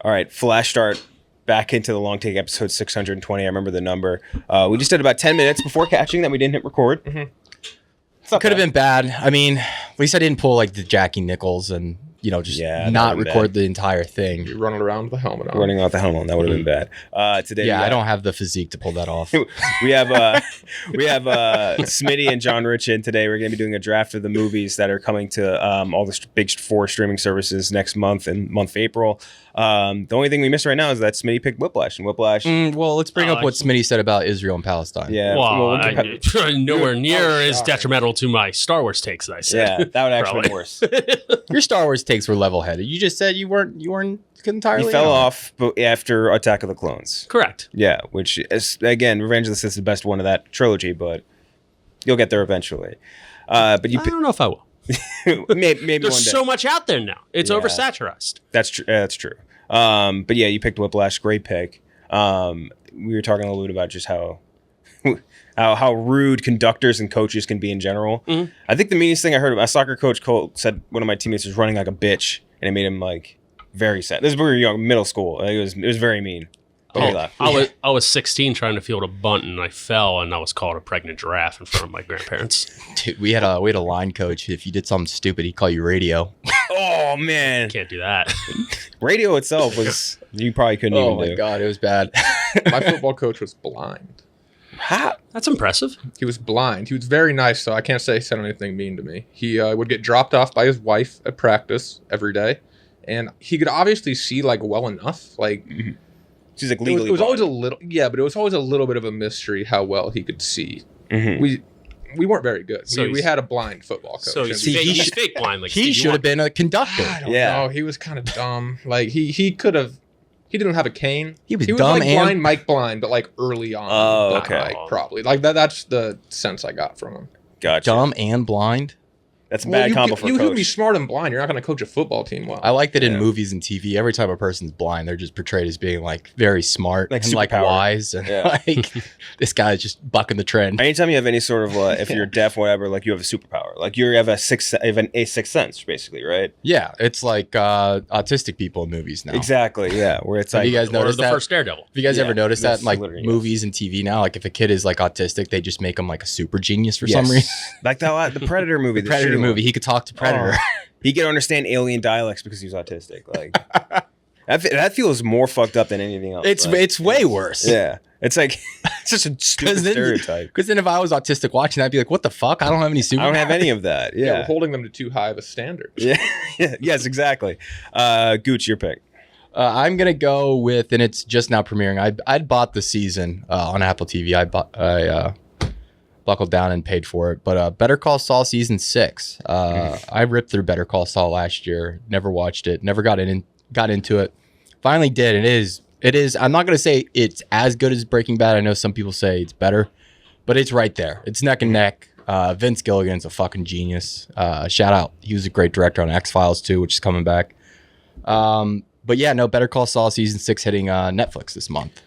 All right, flash start back into the long take episode 620. I remember the number. We just did about 10 minutes before catching that we didn't hit record. Mm-hmm. It could have been bad. I mean, at least I didn't pull like the Jackie Nichols and just not record the entire thing. You're running around with the helmet on. Running out the helmet on. That would have been bad. Today, I don't have the physique to pull that off. we have Smitty and John Rich in today. We're going to be doing a draft of the movies that are coming to all the big 4 streaming services next month in month of April. The only thing we missed right now is that Smitty picked Whiplash. And Whiplash... well, let's bring up what Smitty said about Israel and Palestine. Yeah. Well, nowhere near as detrimental to my Star Wars takes, I said. Yeah, that would actually be worse. Your Star Wars takes were level-headed. You just said you weren't entirely... You fell off after Attack of the Clones. Correct. Yeah, which is, again, Revenge of the Sith is the best one of that trilogy, but you'll get there eventually. But you I don't know if I will. maybe There's one day. so much out there now. It's oversaturated. That's true. That's true. But yeah, you picked Whiplash. Great pick. We were talking a little bit about just how rude conductors and coaches can be in general. Mm-hmm. I think the meanest thing I heard, a soccer coach said one of my teammates was running like a bitch, and it made him like very sad. This is when we were young, middle school. It was very mean. I was 16 trying to field a bunt, and I fell, and I was called a pregnant giraffe in front of my grandparents. Dude, we had a line coach. If you did something stupid, he'd call you radio. Oh man, Can't do that. Radio itself was you probably couldn't even do. Oh my god, it was bad. My football coach was blind. That's impressive. He was blind. He was very nice, so I can't say he said anything mean to me. He would get dropped off by his wife at practice every day, and he could obviously see like well enough. Like she's like legally. It was always a little, but it was always a little bit of a mystery how well he could see. Mm-hmm. We weren't very good. So we had a blind football coach. So he's fake blind. Like he should have been a conductor. I don't know. He was kind of dumb. Like he could have. He didn't have a cane. He was dumb like and blind, Mike blind, but like early on. Oh, okay. Like, probably like that. That's the sense I got from him. Gotcha. Dumb and blind. That's a bad combo for a coach. You can be smart and blind. You're not going to coach a football team well. I like that in movies and TV, every time a person's blind, they're just portrayed as being like very smart and like wise, and like this guy's just bucking the trend. Anytime you have any sort of if you're deaf, whatever, like you have a superpower, like you have a sixth sense, basically, right? Yeah, it's like autistic people in movies now. Exactly. Yeah, where it's have like you guys noticed that? First Daredevil. Have you guys ever noticed that in like yes. movies and TV now? Like if a kid is like autistic, they just make him like a super genius for some reason. Like the Predator movie. The Predator movie. He could talk to Predator. Oh. He could understand alien dialects because he's autistic. Like that feels more fucked up than anything else. It's way worse. Yeah, it's like it's such a stupid stereotype. Because then if I was autistic watching that, I'd be like, "What the fuck? I don't have any superpowers. I don't have any of that." Yeah, we're holding them to too high of a standard. Yeah. Yes, exactly. Gooch, your pick. I'm gonna go with, and it's just now premiering. I'd bought the season on Apple TV. I buckled down and paid for it. But Better Call Saul season 6. I ripped through Better Call Saul last year. Never watched it. Never got into it. Finally did. It is. I'm not gonna say it's as good as Breaking Bad. I know some people say it's better, but it's right there. It's neck and neck. Vince Gilligan's a fucking genius. Shout out. He was a great director on X-Files too, which is coming back. But yeah, no, Better Call Saul season 6 hitting Netflix this month.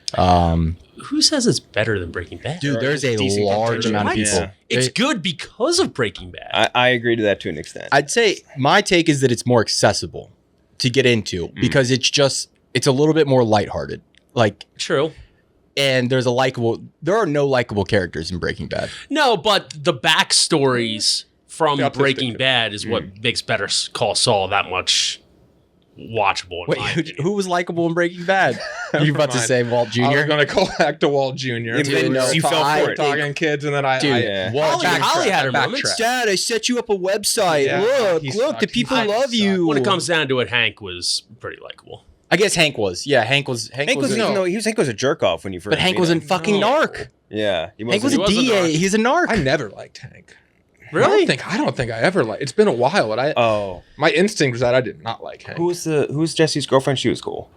Who says it's better than Breaking Bad? Dude, there's a large amount of people. Yeah. It's good because of Breaking Bad. I agree to that to an extent. I'd say my take is that it's more accessible to get into because it's a little bit more lighthearted. Like True. And there are no likable characters in Breaking Bad. No, but the backstories from Breaking Bad is what makes Better Call Saul that much watchable. Wait, who was likable in Breaking Bad? You about to say Walt Jr.? I was going to call back to Walt Jr. Dude, no, you fell for it. Talking kids, and then Holly had her moments. Dad, I set you up a website. Yeah, Look, the people love you. When it comes down to it, Hank was pretty likable. I guess Hank was. Yeah, Hank was Hank was a jerk off when you first. But Hank was in fucking Narc. Yeah, Hank was a DA. He's a narc. I never liked Hank. Really? I don't think I ever liked. It's been a while, but my instinct was that I did not like Hank. Who was Jesse's girlfriend? She was cool.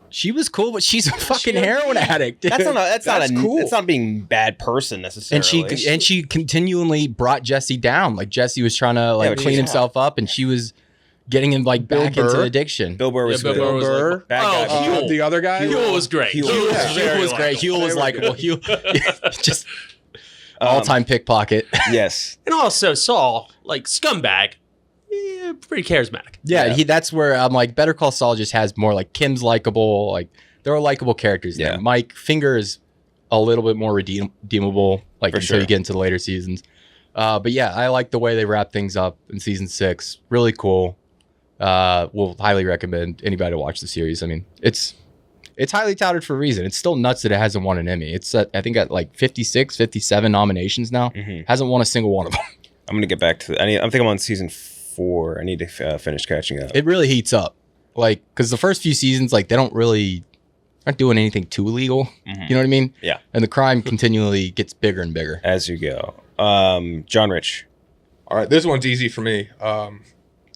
She was cool, but she's a fucking heroin addict. Dude. That's not cool. It's not being a bad person necessarily. And she continually brought Jesse down. Like Jesse was trying to clean himself up, and she was getting him back into addiction. Bill Burr was Bill Burr bad guy. Huel, the other guy. Huel was great. Huel was great. Huel was likable. Huel just all-time pickpocket. Yes. And also Saul, scumbag, pretty charismatic. Yeah, that's where I'm like, Better Call Saul just has more like Kim's likable. Like there are likable characters there. Yeah. Mike Finger is a little bit more redeemable, like For until sure. you get into the later seasons. But yeah, I like the way they wrap things up in season 6. Really cool. We'll highly recommend anybody to watch the series. I mean, it's highly touted for a reason. It's still nuts that it hasn't won an Emmy. It's I think at like 56, 57 nominations now. Hasn't won a single one of them. I'm gonna get back to. I think I'm on season 4. I need to finish catching up. It really heats up, like because the first few seasons, like they aren't doing anything too illegal. You know what I mean? Yeah. And the crime continually gets bigger and bigger. As you go. John Rich. All right, this one's easy for me.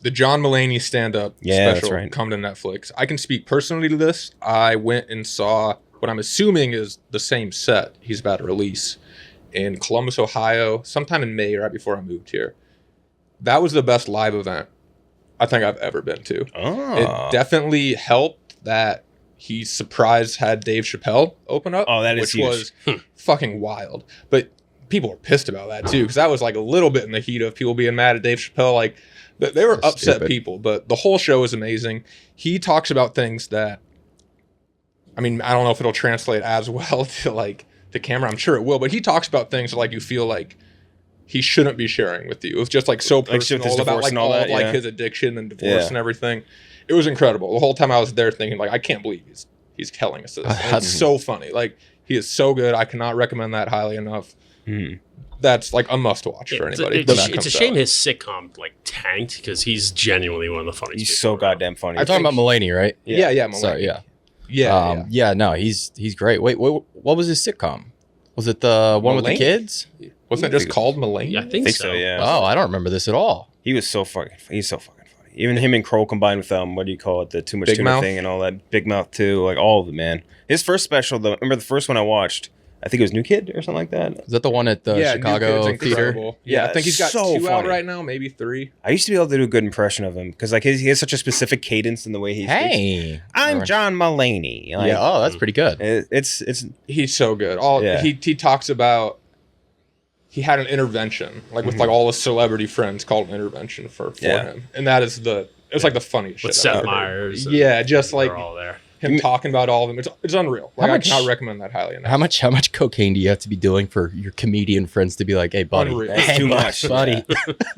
The John Mulaney stand-up Yeah, that's special right. coming to Netflix. I can speak personally to this. I went and saw what I'm assuming is the same set he's about to release in Columbus, Ohio, sometime in May, right before I moved here. That was the best live event I think I've ever been to. Oh. It definitely helped that he had Dave Chappelle open up. Oh, that is which huge. was fucking wild. But people were pissed about that too, because that was like a little bit in the heat of people being mad at Dave Chappelle. Like they were upset stupid. people, but the whole show is amazing. He talks about things that, I mean, I don't know if it'll translate as well to like the camera. I'm sure it will, but he talks about things that like you feel like he shouldn't be sharing with you. It was just like so Like shit with his personal about divorce like and all all that, of like yeah. his addiction and divorce Yeah. and everything. It was incredible. The whole time I was there thinking like, I can't believe he's telling us this. And it's so funny. Like he is so good. I cannot recommend that highly enough. That's like a must watch for anybody. when that It's a comes shame out. his sitcom like tanked because he's genuinely one of the funniest. He's people so around. goddamn funny. You're talking about Mulaney, right? Yeah, Mulaney. Sorry, yeah. Yeah. No, he's great. Wait, what was his sitcom? Was it the one with the Mulaney? kids? Wasn't it just called Mulaney? Yeah, I I think think so. so, yeah. Oh, I don't remember this at all. He's so fucking funny. Even him and Kroll combined with what do you call it? The Too Much Big Tuna Mouth? thing and all that. Big Mouth too. Like all of it, man. His first special, though, remember the first one I watched? I think it was New Kid or something like that. Is that the one at the New Chicago Kid's theater? incredible. Yeah, Yeah, I think he's got so 2 out funny. right now, maybe 3. I used to be able to do a good impression of him because like he has such a specific cadence in the way he speaks. Hey, I'm John Mulaney. Like, yeah. Oh, that's pretty good. It's He's so good. Yeah. He talks about he had an intervention, like with like all his celebrity friends called an intervention for Yeah. him. And that is it's like the funniest With shit Seth I've ever heard. Meyers. and Yeah, just like they're all there. him talking about all of them. It's unreal. Like much- I cannot recommend that highly enough. How much cocaine do you have to be doing for your comedian friends to be like, hey, buddy, Unreal. That's hey, too bud- much, buddy?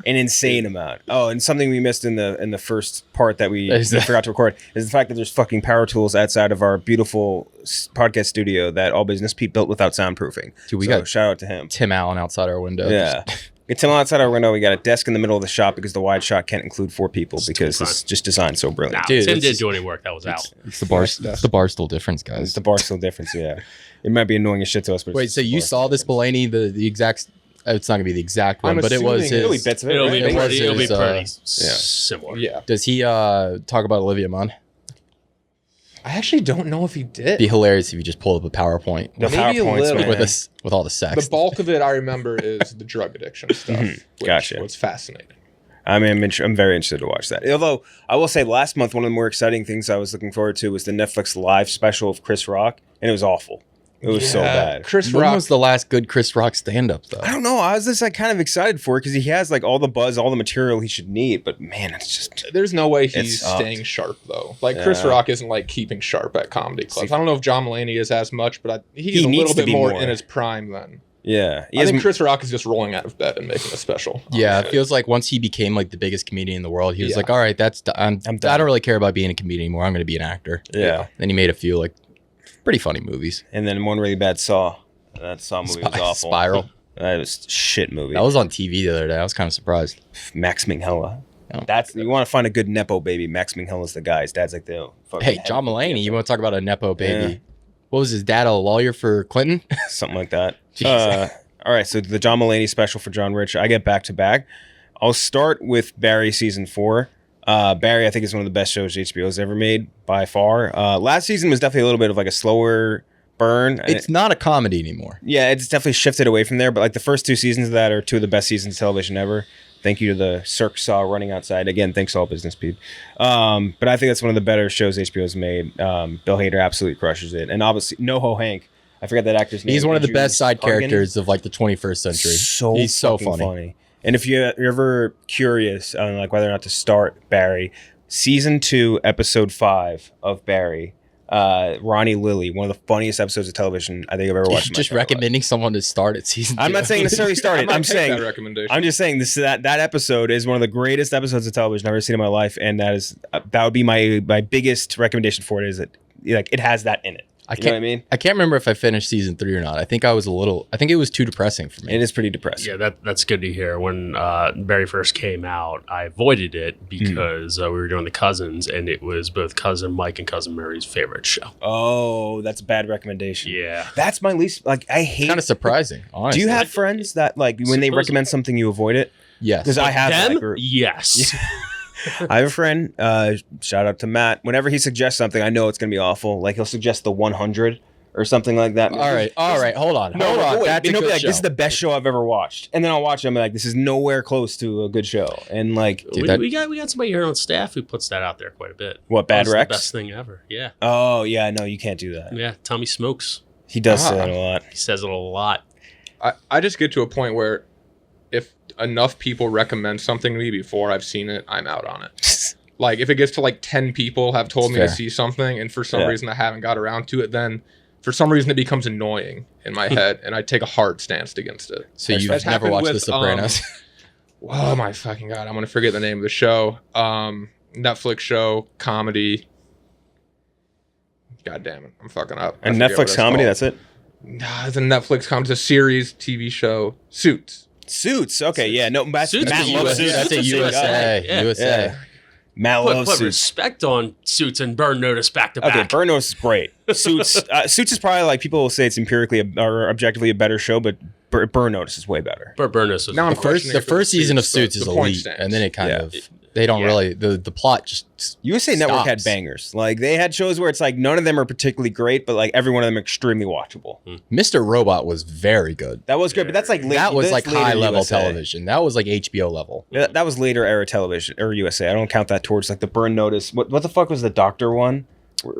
an insane amount. Oh, and something we missed in the first part that we Is that- forgot to record is the fact that there's fucking power tools outside of our beautiful podcast studio that All Business Pete built without soundproofing. Dude, we So got shout out to him. Tim Allen outside our window. Yeah. It's him outside our window. We got a desk in the middle of the shop because the wide shot can't include 4 people because too it's just designed so Nah, brilliant. Dude, Tim it's didn't just- do any work. That was out. It's the barstool difference, It's guys. the Barstool difference, yeah. It might be annoying as shit to us, but Wait, it's so the you Barstool saw this difference. Mulaney, the exact? It's not gonna be the exact one, I'm but it was assuming Really his. bits of it, It'll right? be It was pretty, it'll be his, pretty similar. Yeah. Does he talk about Olivia Munn? I actually don't know if he did. It'd be hilarious if you just pulled up a PowerPoint The Maybe a PowerPoints, little. man. with all the sex. The bulk of it I remember is the drug addiction stuff. Which Gotcha. was fascinating. I mean, I'm very interested to watch that. Although I will say, last month one of the more exciting things I was looking forward to was the Netflix live special of Chris Rock, and it was awful. It was so Yeah. bad. Chris When Rock. was the last good Chris Rock stand-up though? I don't know. I was just like kind of excited for it because he has like all the buzz, all the material he should need. But man, it's just There's no way It he's sucked. staying sharp though. Like Chris Yeah. Rock isn't like keeping sharp at comedy clubs. I don't know if John Mulaney is as much, but he's He a needs little to bit be more more. in his prime then. yeah. He I has think Chris Rock is just rolling out of bed and making a special. Yeah, it honestly. feels like once he became like the biggest comedian in the world, he was Yeah. like, "All right, I done. don't really care about being a comedian anymore. I'm going to be an actor." yeah. Then he made a few like pretty funny movies. And then one really bad Saw. That Saw movie was awful. Spiral. That was a shit movie. That was on TV the other day. I was kind of surprised. Max Minghella. Oh. That's you want to find a good nepo baby. Max Minghella's the guy. His dad's like the fucking Hey, head John of the Mulaney, you want to talk about a nepo baby? Yeah. What was his dad, a lawyer for Clinton? something like that. Jesus. All right, so the John Mulaney special for John Rich. I get back to back. I'll start with Barry season 4. Barry, I think, is one of the best shows HBO's ever made by far. Last season was definitely a little bit of like a slower burn. It's not a comedy anymore. Yeah, it's definitely shifted away from there. But like the first 2 seasons of that are 2 of the best seasons of television ever. Thank you to the Cirque Saw running outside. Again, thanks to All Business Pete. But I think that's one of the better shows HBO's made. Bill Hader absolutely crushes it. And obviously, NoHo Hank. I forgot that actor's name. He's one of the Andrew best side Cargan. characters of like the 21st century. So He's so fucking funny. And if you're ever curious on like whether or not to start Barry, season 2, episode 5 of Barry, Ronnie Lilly, one of the funniest episodes of television I think I've ever watched. Just recommending someone to start at season 2. I'm not saying necessarily start it. I'm saying that recommendation. I'm just saying that episode is one of the greatest episodes of television I've ever seen in my life, and that would be my biggest recommendation for it. Is that like it has that in it. You know what I mean? I can't remember if I finished season 3 or not. I think it was too depressing for me. It is pretty depressing. Yeah, that's good to hear. When Barry first came out, I avoided it because we were doing the Cousins, and it was both Cousin Mike and Cousin Murray's favorite show. Oh, that's a bad recommendation. Yeah. That's my least, like, I hate. Kind of surprising, honestly. Do you have friends that, like, when they recommend something, you avoid it? Yes. Because I have Them? that group. Yes. I have a friend, shout out to Matt. Whenever he suggests something, I know it's going to be awful. Like, he'll suggest the 100 or something like that. All right. Hold on. Wait, That's a he'll good be like, show. this is the best show I've ever watched. And then I'll watch it and be like, this is nowhere close to a good show. And like, Dude, we got somebody here on staff who puts that out there quite a bit. What, Bad That's Rex? the best thing ever. Yeah. Oh, yeah, no, you can't do that. Yeah. Tommy Smokes. He does say that a lot. He says it a lot. I just get to a point where if enough people recommend something to me before I've seen it, I'm out on it. Like if it gets to like 10 people have told me to see something and for some reason I haven't got around to it, then for some reason it becomes annoying in my head and I take a hard stance against it. So you've That's never happened watched with, The Sopranos? Oh my fucking God. I'm going to forget the name of the show. Netflix show, comedy. God damn it. I'm fucking up. And Netflix comedy, that's it? Nah, it's a Netflix comedy. It's a series, TV show. Suits. Suits. Okay, yeah. No, Matt Suits loves is Suits. That's a Suits is USA. yeah. USA. Yeah. Matt loves Put Suits. respect on Suits and Burn Notice back to Okay, back. Burn Notice is great. Suits is probably like people will say it's empirically or objectively a better show, but Burn Notice is way better. Burn Notice was Now I'm The questioning if first it's season of Suits, Suits but is the point elite, stands. and then it kind Yeah. of they don't really the plot just USA Network had stops. bangers. Like they had shows where it's like none of them are particularly great, but like every one of them are extremely watchable. Mr. Robot was very good. That was good, but that's like late, That was that's like later high level USA. television. That was like HBO level. Yeah, that was later era television or USA. I don't count that towards like the Burn Notice. What the fuck was the Doctor one?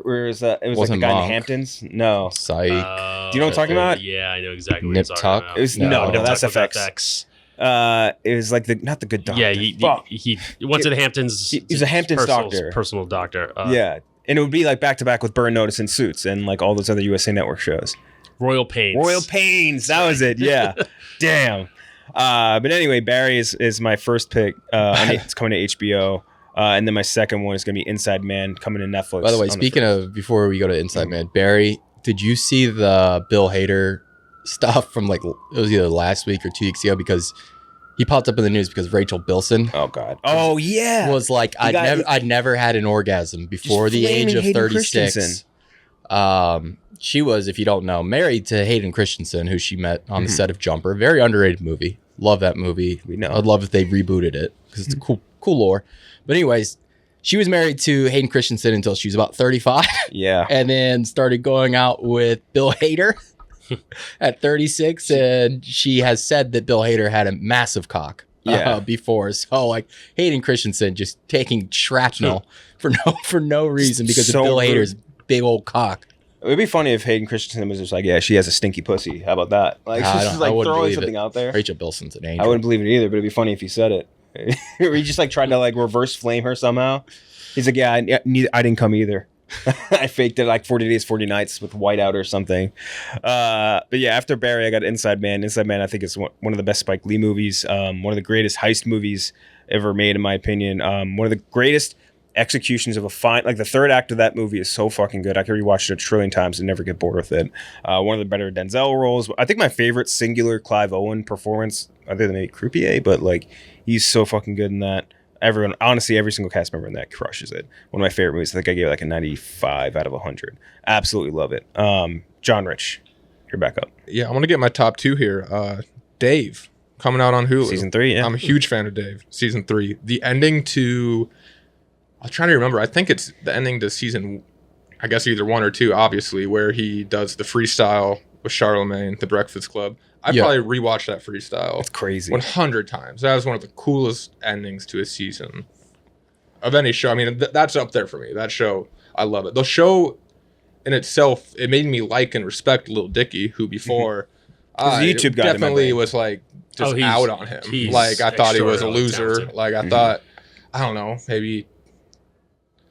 Where is that? It was like the Wasn't guy in Monk. the Hamptons. No, Psych. do you know what I'm talking about? Yeah, I know exactly what Nip you're Tuck? talking about. It was No, no, that's Nip Tuck FX. with FX. It was like not the Good Doctor. Yeah, Fuck. he went to the Hamptons. He's a Hamptons doctor. Personal doctor. Yeah, and it would be like back to back with Burn Notice and Suits and like all those other USA Network shows. Royal Pains. Royal Pains, that was it. Yeah, damn. But anyway, Barry is my first pick. It's coming to HBO, and then my second one is going to be Inside Man coming to Netflix. By the way, on speaking first. of before we go to Inside Man, Barry, did you see the Bill Hader stuff from like it was either last week or 2 weeks ago because he popped up in the news because Rachel Bilson Oh God. Oh yeah. was like I'd never had an orgasm before the age flaming of Hayden 36. Christensen. She was, if you don't know, married to Hayden Christensen, who she met on the set of Jumper. Very underrated movie. Love that movie. We know. I'd love if they rebooted it because it's a cool lore. But anyways, she was married to Hayden Christensen until she was about 35, Yeah. and then started going out with Bill Hader at 36. And she has said that Bill Hader had a massive cock. Yeah. Before, so like Hayden Christensen just taking shrapnel for no reason because So of Bill rude. Hader's big old cock. It would be funny if Hayden Christensen was just like, yeah, she has a stinky pussy. How about that? Like, I she's don't- just I like wouldn't throwing believe something it. out there. Rachel Bilson's an angel. I wouldn't believe it either, but it'd be funny if he said it. Or he just like tried to like reverse flame her somehow. He's like, yeah, I didn't come either. I faked it like 40 days, 40 nights with whiteout or something. But yeah, after Barry, I got Inside Man. Inside Man, I think is one of the best Spike Lee movies. One of the greatest heist movies ever made, in my opinion. One of the greatest executions of like the third act of that movie is so fucking good. I could rewatch it a trillion times and never get bored with it. One of the better Denzel roles. I think my favorite singular Clive Owen performance, other than maybe Croupier, but like he's so fucking good in that. Honestly, every single cast member in that crushes it. One of my favorite movies. I think I gave it like a 95 out of 100. Absolutely love it. John Rich, you're back up. Yeah, I want to get my top two here. Dave, coming out on Hulu. Season 3, yeah. I'm a huge fan of Dave. Season 3. The ending to... I'm trying to remember. I think it's the ending to season, I guess either 1 or 2, obviously, where he does the freestyle with Charlemagne, the Breakfast Club. I'd probably rewatch that freestyle. It's crazy. 100 times. That was one of the coolest endings to a season of any show. I mean, that's up there for me. That show, I love it. The show in itself, it made me like and respect Lil Dicky, who before He's a YouTube guy in my definitely brain. was like just out on him. Like I thought he was a loser. Talented. Like I thought, I don't know, maybe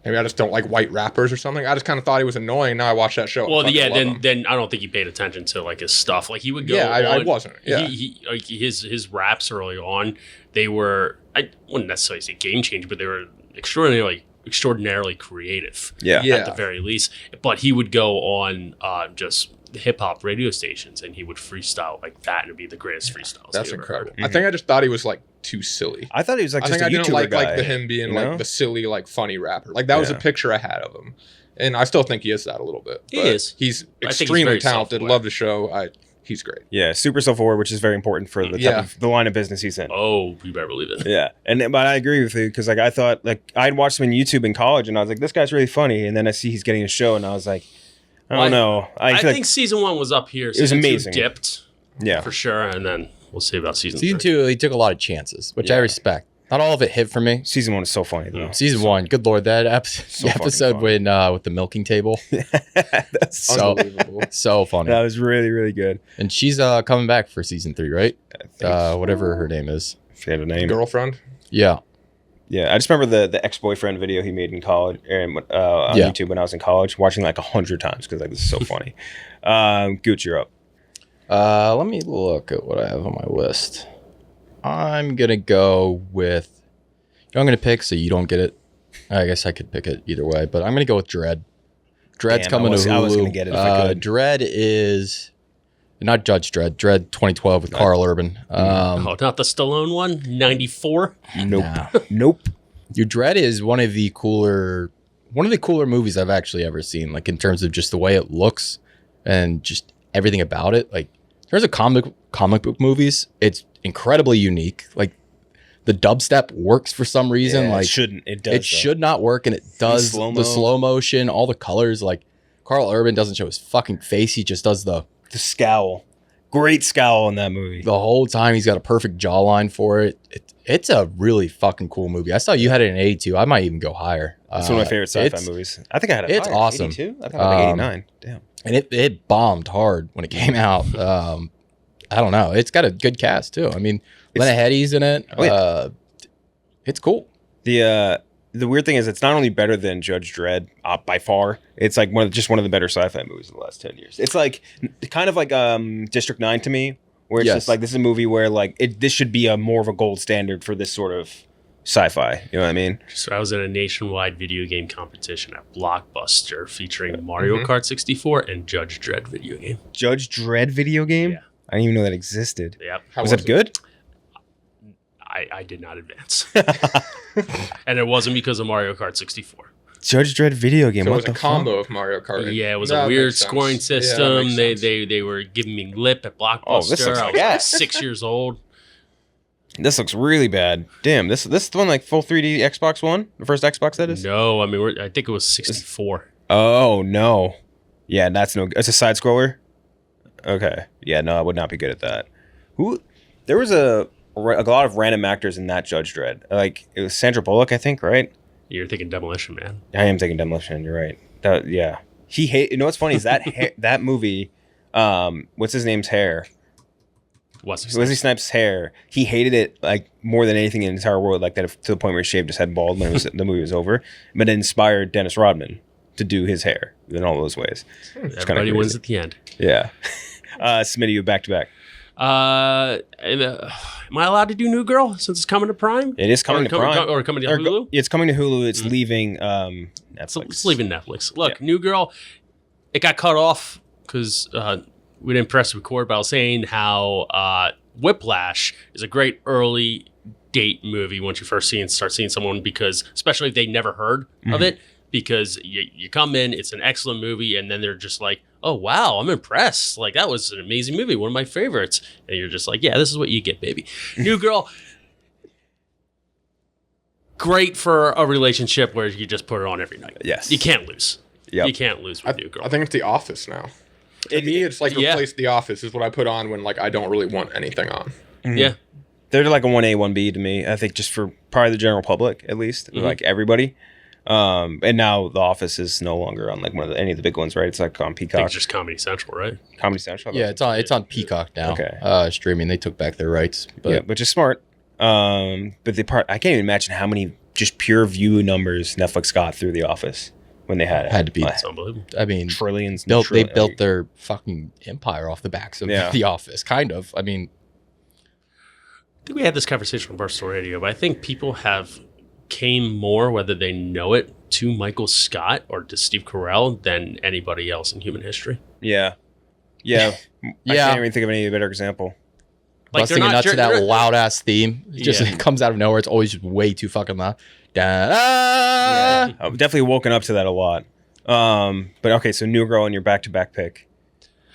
I just don't like white rappers or something. I just kind of thought he was annoying. Now I watch that show. Well, yeah, then I don't think he paid attention to like his stuff. Like he would go. Yeah, I wasn't. Yeah, he like his raps early on, they were, I wouldn't necessarily say game changer, but they were extraordinarily creative. Yeah, at the very least. But he would go on just hip hop radio stations and he would freestyle like that, and it'd be the greatest freestyles. That's incredible. I think I just thought he was like too silly. I thought he was like just a YouTuber guy. I didn't like him being like the silly, like funny rapper. Like that was a picture I had of him, and I still think he is that a little bit. He is. He's extremely talented. Love the show. He's great. Yeah, super self-aware, which is very important for the type of the line of business he's in. Oh, you better believe it. Yeah, but I agree with you because like I thought like I'd watched him on YouTube in college, and I was like, this guy's really funny, and then I see he's getting a show, and I was like, I don't know. I think season 1 was up here. It was amazing. Dipped, for sure, and then we'll see about season 3. Season 2, he took a lot of chances, which I respect. Not all of it hit for me. Season 1 is so funny though. Season 1, good lord, that episode when with the milking table. That's so unbelievable. So funny. That was really, really good. And she's coming back for season 3, right? Whatever her name is. I forget her name. Girlfriend? Yeah. Yeah, I just remember the ex-boyfriend video he made in college on YouTube when I was in college, watching like 100 times because like this is so funny. Gooch, you're up. Let me look at what I have on my list. I'm gonna go with. I'm gonna pick so you don't get it. I guess I could pick it either way, but I'm gonna go with Dredd. Dredd's coming to Hulu. I was gonna get it if I could. Dredd is not Judge Dredd. Dredd 2012 with Carl Urban. Not the Stallone one. 94. Nope. Nope. Your Dredd is one of the cooler movies I've actually ever seen. Like in terms of just the way it looks and just everything about it. Like in terms of comic book movies, it's incredibly unique. Like the dubstep works for some reason. Like it should not work, and it does. The slow motion, all the colors. Like Carl Urban doesn't show his fucking face. He just does the scowl. Great scowl in that movie. The whole time he's got a perfect jawline for it. It's a really fucking cool movie. I saw you had it in 82. I might even go higher. It's one of my favorite sci-fi movies. I think I had it. It's higher. awesome. 82? I think I had like 89. Damn. And it bombed hard when it came out. I don't know. It's got a good cast too. I mean, Lena Headey's in it. It's cool. The weird thing is, it's not only better than Judge Dredd by far. It's like one of the better sci-fi movies in the last 10 years. It's like kind of like District 9 to me, where it's just like this is a movie where like this should be more of a gold standard for this sort of sci-fi. You know what I mean? So I was in a nationwide video game competition at Blockbuster featuring Mario Kart 64 and Judge Dredd video game. Judge Dredd video game? Yeah. I didn't even know that existed. Yep. Was it good? I did not advance. And it wasn't because of Mario Kart 64. Judge Dredd video game. So it was a combo of Mario Kart. Yeah, it was a weird scoring system. Yeah, they were giving me lip at Blockbuster. Oh, this looks like I was 6 years old. This looks really bad. Damn, this is the one like full 3D Xbox One? The first Xbox that is? No, I mean I think it was 64. Oh no. Yeah, that's no. It's a side scroller. Okay. Yeah, no, I would not be good at that. There was a lot of random actors in that Judge Dredd. Like it was Sandra Bullock, I think, right? You're thinking Demolition Man. I am thinking Demolition Man. You're right. Yeah. You know what's funny is that that movie. What's his name's hair? Wesley Snipes' hair. He hated it like more than anything in the entire world. Like that to the point where he shaved his head bald when the movie was over. But it inspired Dennis Rodman to do his hair in all those ways. Everybody wins at the end. Yeah. Smitty, you back to back. Am I allowed to do New Girl since it's coming to Prime? It is coming to Prime. Or coming to Hulu? It's coming to Hulu. It's leaving Netflix. It's leaving Netflix. Look, New Girl, it got cut off because we didn't press record, but I was saying how Whiplash is a great early date movie once you first start seeing someone, because especially if they never heard of it, because you come in, it's an excellent movie, and then they're just like, oh, wow, I'm impressed. Like, that was an amazing movie, one of my favorites. And you're just like, yeah, this is what you get, baby. New Girl, great for a relationship where you just put it on every night. Yes. You can't lose. Yep. You can't lose with New Girl. I think it's The Office now. To me, it's like replaced The Office is what I put on when like I don't really want anything on. Mm-hmm. Yeah. They're like a 1A, 1B to me, I think, just for probably the general public, at least, like everybody. And now The Office is no longer on like any of the big ones, right? It's like on I think Peacock, it's just Comedy Central, right? Comedy Central. Yeah, it's on Peacock now. Okay. Streaming. They took back their rights. But yeah, which is smart. But I can't even imagine how many just pure view numbers Netflix got through The Office when they had it. Had to be. It's unbelievable. I mean, Trillions. they built their fucking empire off the backs of The Office, kind of. I mean, I think we had this conversation on Barstool Radio, but I think people have came more, whether they know it, to Michael Scott or to Steve Carell than anybody else in human history. Yeah. I can't even think of any better example. Like busting a nut to that loud ass theme. It comes out of nowhere. It's always just way too fucking loud. I've definitely woken up to that a lot. But okay, so New Girl and your back-to-back pick.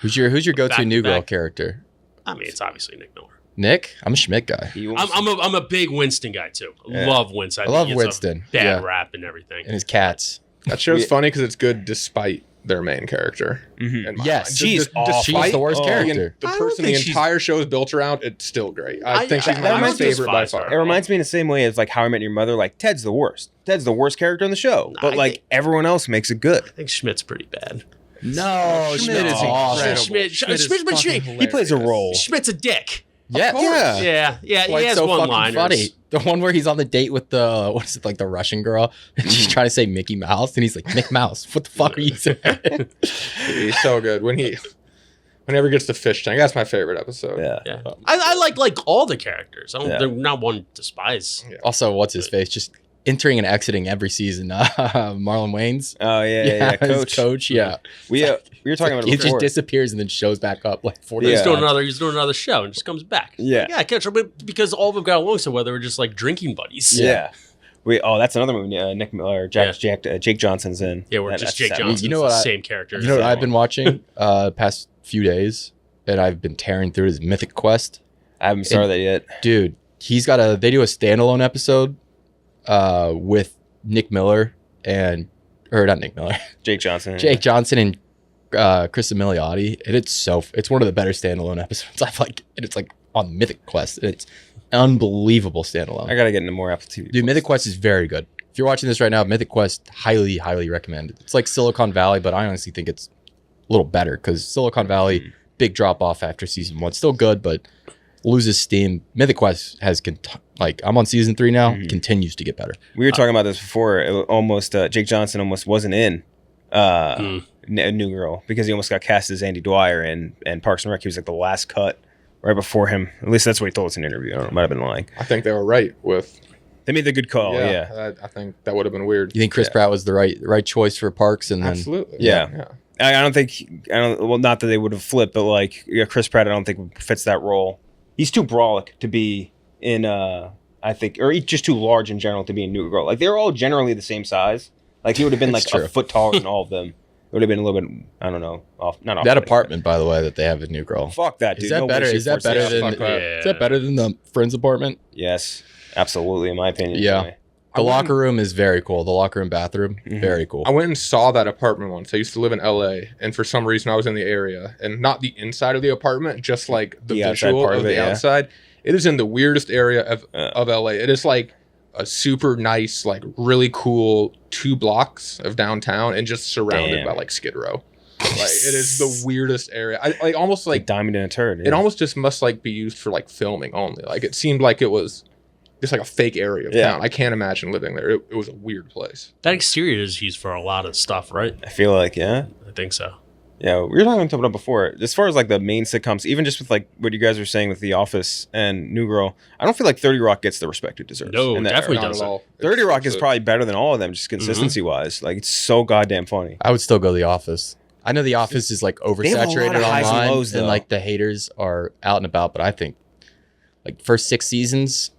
Who's your go-to New Girl Back-to-back. character? I mean, it's obviously Nick Miller. Nick? I'm a Schmidt guy. I'm a big Winston guy too. Yeah. Love Winston. I love think he gets Winston. a bad Yeah. rap and everything. And his cats. That show's funny because it's good despite their main character. Mhm. in my Yes. mind. She's awful. She's the worst Oh. character. The I don't person the think she's- entire show is built around, it's still great. I think she's I my reminds me of favorite by Five Star. far. It reminds me in the same way as like How I Met Your Mother. Like Ted's the worst. Ted's the worst character in the show, Nah, but I like think- everyone else makes it good. I think Schmidt's pretty bad. No, Schmidt is awesome. incredible. He plays a role. Schmidt's a dick. Yeah. Yeah. Yeah. He Like, has so one fucking liners. funny. The one where he's on the date with the the Russian girl, and she's trying to say Mickey Mouse, and he's like, Mick Mouse, what the fuck are you saying? He's so good. Whenever he gets the fish tank, that's my favorite episode. Yeah. Yeah. I like all the characters. Yeah. They're not one to despise. Yeah. Also, what's his face? Just entering and exiting every season. Marlon Wayne's. Oh yeah. his Coach. coach. Yeah. We were talking about He it just before. disappears and then shows back up like 40 Yeah. He's doing another show and just comes back. Yeah. Like, yeah, I catch up with- because all of them got along so well. They were just like drinking buddies. Yeah. That's another movie. Nick Miller, Jake Johnson's in. Yeah, we're That- just that's Jake sad. Johnson's You know the what same character. You know what I've been watching past few days that I've been tearing through is Mythic Quest. I haven't started that yet. Dude, they do a standalone episode with Nick Miller or not Nick Miller, Jake Johnson. Jake Johnson and Chris Emiliotti. And it's one of the better standalone episodes I've like, and it's like on Mythic Quest. And it's unbelievable standalone. I gotta get into more Apple TV. Dude, Mythic Quest is very good. If you're watching this right now, Mythic Quest, highly, highly recommended. It's like Silicon Valley, but I honestly think it's a little better because Silicon Valley, big drop off after season 1. Still good, but loses steam. Mythic Quest has, I'm on season 3 now, continues to get better. We were talking about this before. Jake Johnson almost wasn't in New Girl because he almost got cast as Andy Dwyer in Parks and Rec. He was like the last cut right before him. At least that's what he told us in an interview. I don't know, might have been lying. I think they were right with. They made the good call. Yeah. I think that would have been weird. You think Chris Pratt was the right choice for Parks? And then Absolutely. Yeah. I don't think. Well, not that they would have flipped, but like Chris Pratt, I don't think fits that role. He's too brolic to be in. I think, or he's just too large in general to be in New Girl. Like they're all generally the same size. Like he would have been like That's true. a foot taller than all of them. It would have been a little bit. I don't know. Not off. that apartment, by the way, that they have in New Girl. Fuck that, dude. Is that No better? way, shape, Is that or form. better Yeah, than? fuck that. Yeah. Is that better than the Friends apartment? Yes, absolutely. In my opinion. Yeah. anyway. The locker room is very cool. The locker room bathroom, very cool. I went and saw that apartment once. I used to live in LA, and for some reason I was in the area, and not the inside of the apartment, just like the outside visual part of of the it, yeah. outside. It is in the weirdest area of LA. It is like a super nice, like really cool 2 blocks of downtown, and just surrounded Damn. by like Skid Row. Like it is the weirdest area. I like almost like Diamond in a turd. it almost just must like be used for like filming only. Like it seemed like it was just like a fake area of Yeah. town. I can't imagine living there. It was a weird place. That exterior is used for a lot of stuff, right? I feel like I think so. Yeah, we were talking about before. As far as like the main sitcoms, even just with like what you guys were saying with The Office and New Girl, I don't feel like 30 Rock gets the respect it deserves. No, in that definitely era. Not at doesn't. all. 30 Rock is It's- probably better than all of them, just consistency wise. Like it's so goddamn funny. I would still go The Office. I know The Office is like have a lot oversaturated of highs and online, lows, and though. like the haters are out and about. But I think like first 6 seasons,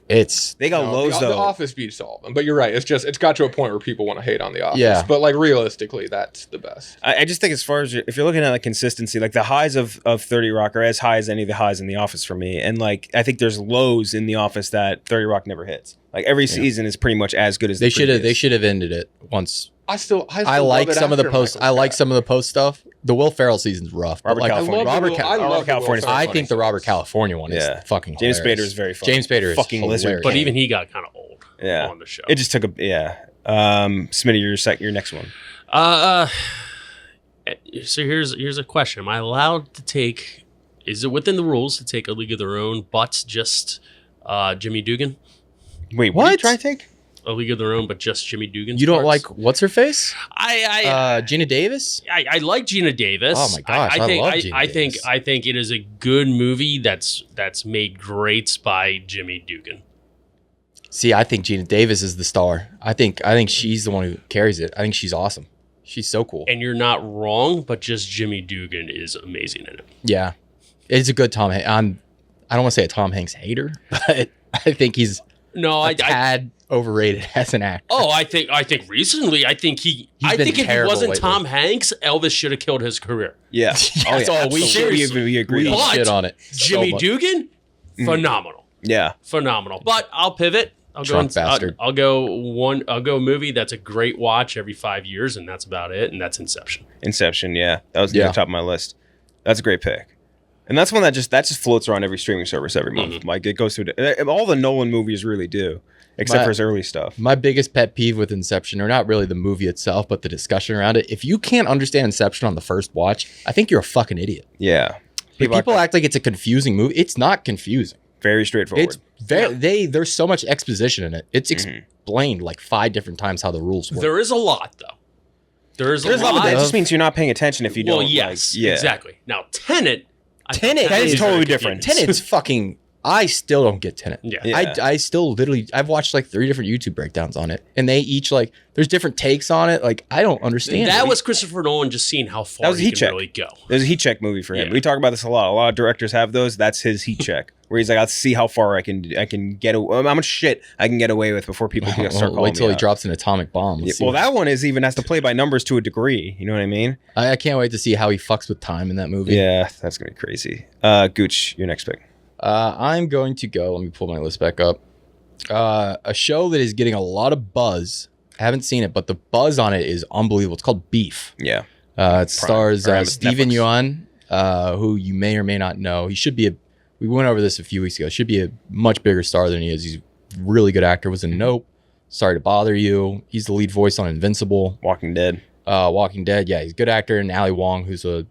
They got No, lows the though. Office beats all of them, but you're right. It's got to a point where people want to hate on the Office. Yeah. But like realistically, that's the best. I just think as far as if you're looking at like consistency, like the highs of 30 Rock are as high as any of the highs in The Office for me. And like I think there's lows in The Office that 30 Rock never hits. Like every season is pretty much as good as they the should have previous. ended it once. I still I love like it some of the after post. Michael I like Scott. some of the post stuff. The Will Ferrell season's rough. But Robert like, California. Robert I love Robert California's the Will I Ferrell think the Robert seasons. California one is Yeah. fucking James hilarious. Spader is very funny. James Spader is Fucking lizard. hilarious. But even he got kind of old Yeah. on the show. It just took Smitty, your next one. So here's a question: am I allowed to take? Is it within the rules to take A League of Their Own, but just Jimmy Dugan? Wait, what are you trying to take? A League of Their Own, but just Jimmy Dugan. You don't like what's her face? I Gina Davis. I like Gina Davis. Oh my gosh, I love Gina Davis. I think it is a good movie that's made great by Jimmy Dugan. See, I think Gina Davis is the star. I think she's the one who carries it. I think she's awesome. She's so cool. And you're not wrong, but just Jimmy Dugan is amazing in it. Yeah, it's a good Tom Hanks. I don't want to say a Tom Hanks hater, but I think he's a tad overrated as an actor. Oh, I think recently, I think if he wasn't Tom Hanks, Elvis should have killed his career. Yeah. That's all we agree on. Shit on it. Jimmy Dugan, phenomenal. Yeah. Phenomenal. But I'll pivot. I'll go a movie that's a great watch every 5 years, and that's about it. And that's Inception. Inception, yeah. That was near the top of my list. That's a great pick. And that's one that just floats around every streaming service every month. Mm-hmm. Like it goes through all the Nolan movies really do, except for his early stuff. My biggest pet peeve with Inception, or not really the movie itself, but the discussion around it. If you can't understand Inception on the first watch, I think you're a fucking idiot. Yeah. People act like it's a confusing movie. It's not confusing. Very straightforward. There's so much exposition in it. It's explained like 5 different times how the rules work. There is a lot, though. There's a lot. That just means you're not paying attention if you don't. Well, yes, exactly. Now, Tenet is totally different. Tenet's fucking. I still don't get Tenet. Yeah. I still literally. I've watched like 3 different YouTube breakdowns on it, and they each like. There's different takes on it. Like I don't understand. That was Christopher Nolan just seeing how far he can really go. It was a heat check movie for him. Yeah. We talk about this a lot. A lot of directors have those. That's his heat check, where he's like, "I'll see how far I can get. How much shit I can get away with before people start calling me." Wait till he drops an atomic bomb. Well, that one has to play by numbers to a degree. You know what I mean? I can't wait to see how he fucks with time in that movie. Yeah, that's gonna be crazy. Gooch, your next pick. I'm going to go. Let me pull my list back up. A show that is getting a lot of buzz. I haven't seen it, but the buzz on it is unbelievable. It's called Beef. Yeah. It stars Steven Yeun, who you may or may not know. He should be we went over this a few weeks ago. Should be a much bigger star than he is. He's a really good actor. Was in Nope. Sorry to Bother You. He's the lead voice on Invincible. Walking Dead. Walking Dead. Yeah, he's a good actor. And Ali Wong, who's a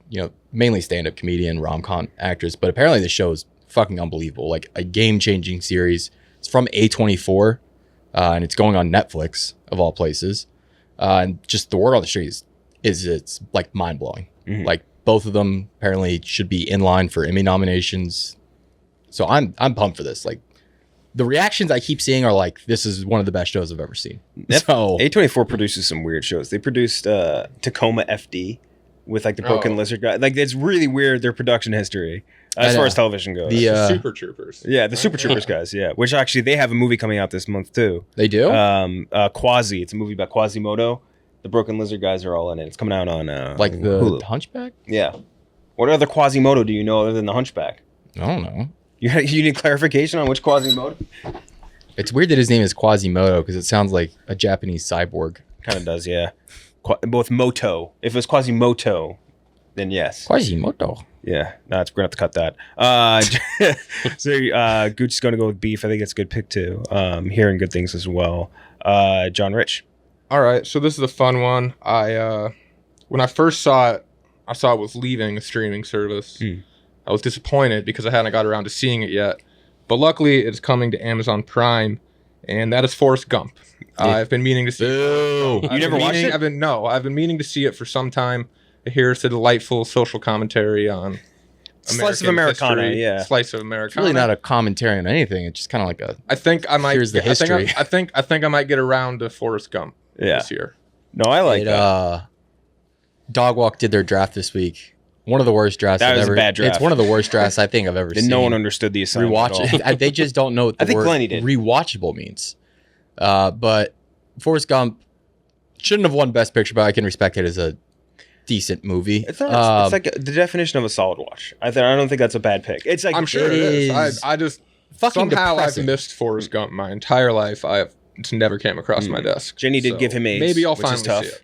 mainly stand-up comedian, rom-com actress. But apparently the show is fucking unbelievable. Like a game-changing series. It's from A24. And it's going on Netflix of all places, and just the word on the street is it's like mind blowing. Mm-hmm. Like both of them apparently should be in line for Emmy nominations, so I'm pumped for this. Like the reactions I keep seeing are like, this is one of the best shows I've ever seen. So A24 produces some weird shows. They produced Tacoma FD with like the Broken Lizard guy. Like it's really weird their production history. As far as television goes. The Super Troopers. Yeah, the Super Troopers guys, yeah. Which actually, they have a movie coming out this month, too. They do? Quasi. It's a movie about Quasimodo. The Broken Lizard guys are all in it. It's coming out on like the Hulu. Hunchback? Yeah. What other Quasimodo do you know other than the Hunchback? I don't know. You need clarification on which Quasimodo? It's weird that his name is Quasimodo because it sounds like a Japanese cyborg. Kind of does, yeah. Both Moto. If it was Quasimoto, then yes. Quasimodo. Yeah, no, we're gonna have to cut that. So Gooch is gonna go with Beef. I think it's a good pick too. Hearing good things as well. John Rich. All right, so this is a fun one. When I first saw it, I saw it was leaving the streaming service. I was disappointed because I hadn't got around to seeing it yet. But luckily, it's coming to Amazon Prime, and that is Forrest Gump. Yeah. I've been meaning to see it. You never watched it? I've been meaning to see it for some time. Here it's a delightful social commentary on Slice of Americana, history. yeah. Slice of Americana. It's really not a commentary on anything. It's just kind of like a. I think I might. Here's the history. I think I might get around to Forrest Gump this year. No, I like that. Dog Walk did their draft this week. One of the worst drafts I've ever. A bad draft. It's one of the worst drafts I think I've ever seen. No one understood the assignment. Rewatch it. They just don't know what the word rewatchable means. But Forrest Gump shouldn't have won Best Picture, but I can respect it as a decent movie. It's like the definition of a solid watch. I don't think that's a bad pick. It's like I'm sure it is. I just fucking somehow depressing. I've missed Forrest Gump my entire life. It's never came across my desk. Jenny did give him AIDS. Maybe I'll which finally is tough. see it.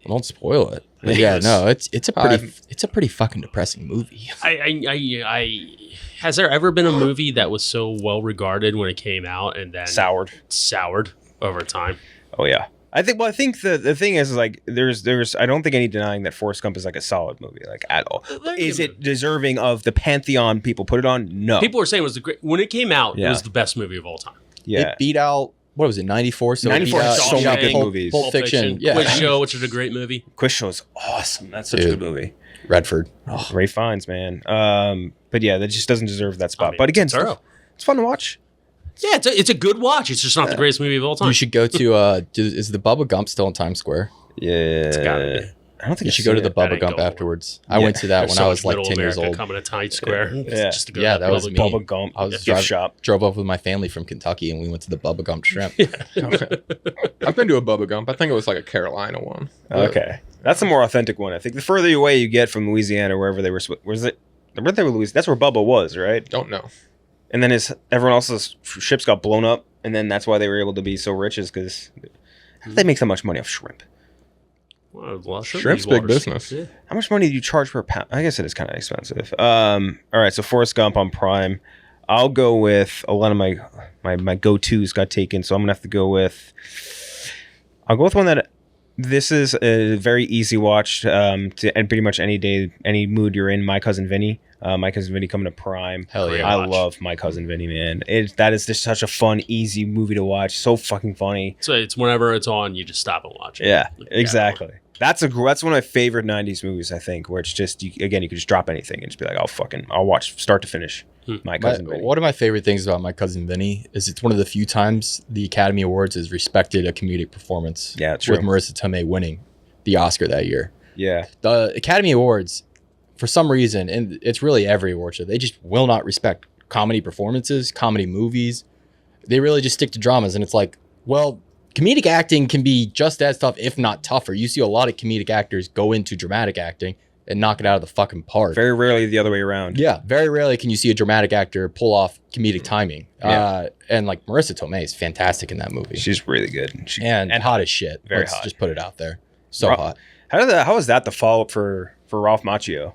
Don't spoil it. But yeah, no, it's a pretty fucking depressing movie. Has there ever been a movie that was so well regarded when it came out and then soured over time? Oh yeah. I think the thing is like there's I don't think any denying that Forrest Gump is like a solid movie like at all. Is it deserving of the pantheon people put it on? No. People were saying it was when it came out, Yeah. it was the best movie of all time. Yeah. It beat out, what was it, 94? So 94 it beat out, has so beat out many good Pulp- movies. Pulp Fiction. Yeah. Quiz Show, which is a great movie. Quiz Show is awesome. That's such a Dude. good movie. Redford. Ray Fiennes, man. But yeah, that just doesn't deserve that spot. mean, but again, it's thorough. it's fun to watch. Yeah, it's a good watch. It's just not the greatest movie of all time. You should go to, is the Bubba Gump still in Times Square? Yeah. gotta be. I don't think You I've should go to seen the it. That Bubba ain't Gump going afterwards. I went to that There's when so I much was like middle 10 years America old. coming to Times Square. Yeah. It's just to go Yeah, to that was Bubba me. Gump. Bubba Gump. I was gift shop. drove up with my family from Kentucky and we went to the Bubba Gump Shrimp. I've been to a Bubba Gump. I think it was like a Carolina one. But Okay. That's the more authentic one. I think the further away you get from Louisiana, wherever they were, was it? Where they were Louisiana. That's where Bubba was, right? Don't know. And then everyone else's ships got blown up, and then that's why they were able to be so rich, is because they make so much money off shrimp. Well, a lot of Shrimp's these big waters. business. Yeah. How much money do you charge per pound? I guess it is kind of expensive. All right, so Forrest Gump on Prime. I'll go with a lot of my go-tos got taken, so I'm gonna have to go with. I'll go with one that. This is a very easy watch to and pretty much any day, any mood you're in. My Cousin Vinny. My Cousin Vinny coming to Prime. Hell yeah. I watch. love My Cousin Vinny, man. That is just such a fun, easy movie to watch. So fucking funny. So it's whenever it's on, you just stop and watch it. Yeah, Like, exactly. That's one of my favorite '90s movies. I think where it's just you could just drop anything and just be like, I'll watch start to finish. My Cousin Vinny. One of my favorite things about My Cousin Vinny is it's one of the few times the Academy Awards has respected a comedic performance. Yeah, true. With Marissa Tomei winning the Oscar that year. Yeah, The Academy Awards, for some reason, and it's really every award show, they just will not respect comedy performances, comedy movies. They really just stick to dramas. And it's like, well, comedic acting can be just as tough, if not tougher. You see a lot of comedic actors go into dramatic acting and knock it out of the fucking park. very rarely the other way around. Yeah, very rarely can you see a dramatic actor pull off comedic timing. Yeah. And like Marissa Tomei is fantastic in that movie. She's really good. and hot as shit. Very Let's hot. just put it out there. So Ro- hot. How was that the follow up for Ralph Macchio?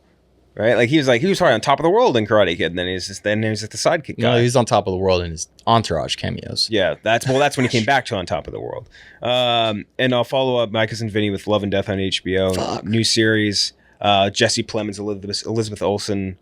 Right, like he was probably on top of the world in Karate Kid, and then he's just the sidekick guy. No, he's on top of the world in his Entourage cameos. Yeah, that's when he came back to On Top of the World. And I'll follow up My Cousin Vinny with Love and Death on HBO. Fuck. New series. Jesse Plemons, Elizabeth Olsen,